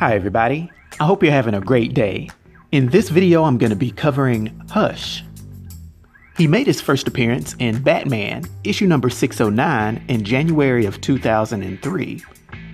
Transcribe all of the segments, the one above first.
Hi everybody, I hope you're having a great day. In this video I'm going to be covering Hush. He made his first appearance in Batman, issue number 609 in January of 2003.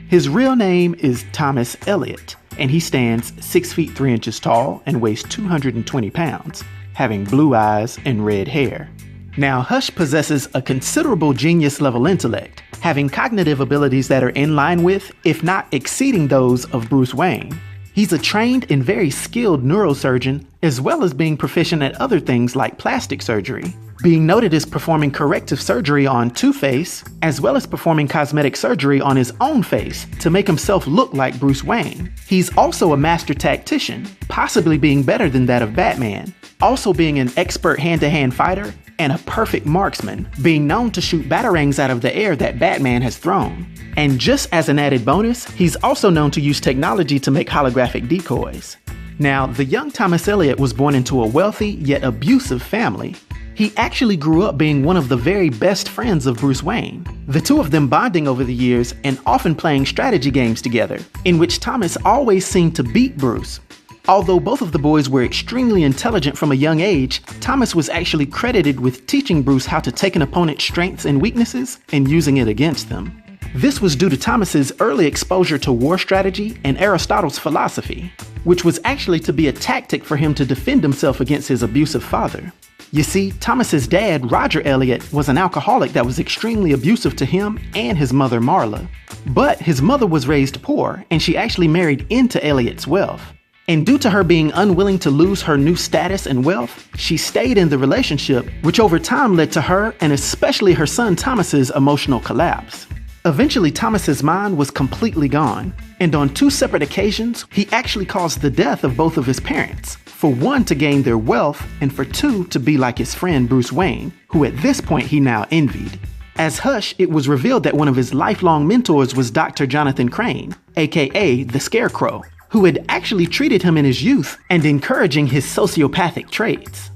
His real name is Thomas Elliot, and he stands 6 feet 3 inches tall and weighs 220 pounds, having blue eyes and red hair. Now, Hush possesses a considerable genius-level intellect, having cognitive abilities that are in line with, if not exceeding those of Bruce Wayne. He's a trained and very skilled neurosurgeon, as well as being proficient at other things like plastic surgery, being noted as performing corrective surgery on Two-Face, as well as performing cosmetic surgery on his own face to make himself look like Bruce Wayne. He's also a master tactician, possibly being better than that of Batman, also being an expert hand-to-hand fighter, and a perfect marksman, being known to shoot batarangs out of the air that Batman has thrown. And just as an added bonus, he's also known to use technology to make holographic decoys. Now, the young Thomas Elliot was born into a wealthy yet abusive family. He actually grew up being one of the very best friends of Bruce Wayne, the two of them bonding over the years and often playing strategy games together, in which Thomas always seemed to beat Bruce. Although both of the boys were extremely intelligent from a young age, Thomas was actually credited with teaching Bruce how to take an opponent's strengths and weaknesses and using it against them. This was due to Thomas's early exposure to war strategy and Aristotle's philosophy, which was actually to be a tactic for him to defend himself against his abusive father. You see, Thomas's dad, Roger Elliot, was an alcoholic that was extremely abusive to him and his mother, Marla. But his mother was raised poor, and she actually married into Elliot's wealth. And due to her being unwilling to lose her new status and wealth, she stayed in the relationship, which over time led to her and especially her son Thomas's emotional collapse. Eventually, Thomas's mind was completely gone, and on 2 separate occasions, he actually caused the death of both of his parents, for 1 to gain their wealth, and for 2 to be like his friend Bruce Wayne, who at this point he now envied. As Hush, it was revealed that one of his lifelong mentors was Dr. Jonathan Crane, aka the Scarecrow, who had actually treated him in his youth and encouraging his sociopathic traits.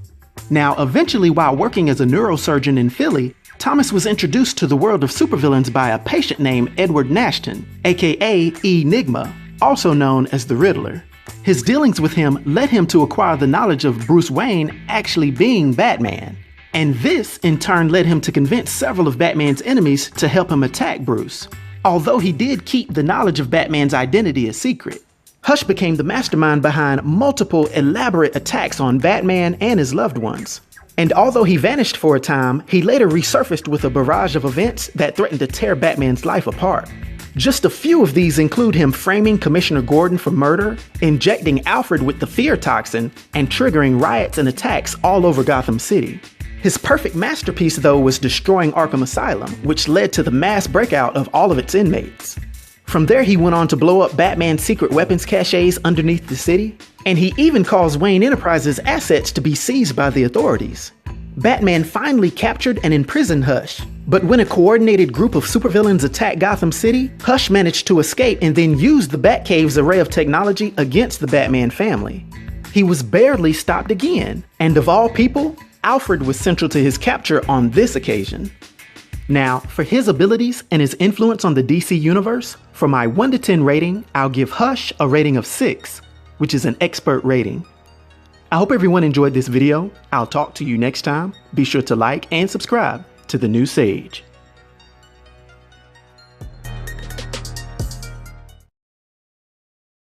Now, eventually, while working as a neurosurgeon in Philly, Thomas was introduced to the world of supervillains by a patient named Edward Nashton, aka Nygma, also known as the Riddler. His dealings with him led him to acquire the knowledge of Bruce Wayne actually being Batman. And this, in turn, led him to convince several of Batman's enemies to help him attack Bruce, although he did keep the knowledge of Batman's identity a secret. Hush became the mastermind behind multiple elaborate attacks on Batman and his loved ones. And although he vanished for a time, he later resurfaced with a barrage of events that threatened to tear Batman's life apart. Just a few of these include him framing Commissioner Gordon for murder, injecting Alfred with the fear toxin, and triggering riots and attacks all over Gotham City. His perfect masterpiece, though, was destroying Arkham Asylum, which led to the mass breakout of all of its inmates. From there, he went on to blow up Batman's secret weapons caches underneath the city, and he even caused Wayne Enterprises' assets to be seized by the authorities. Batman finally captured and imprisoned Hush, but when a coordinated group of supervillains attacked Gotham City, Hush managed to escape and then used the Batcave's array of technology against the Batman family. He was barely stopped again, and of all people, Alfred was central to his capture on this occasion. Now, for his abilities and his influence on the DC universe, for my 1 to 10 rating, I'll give Hush a rating of 6, which is an expert rating. I hope everyone enjoyed this video. I'll talk to you next time. Be sure to like and subscribe to The New Sage.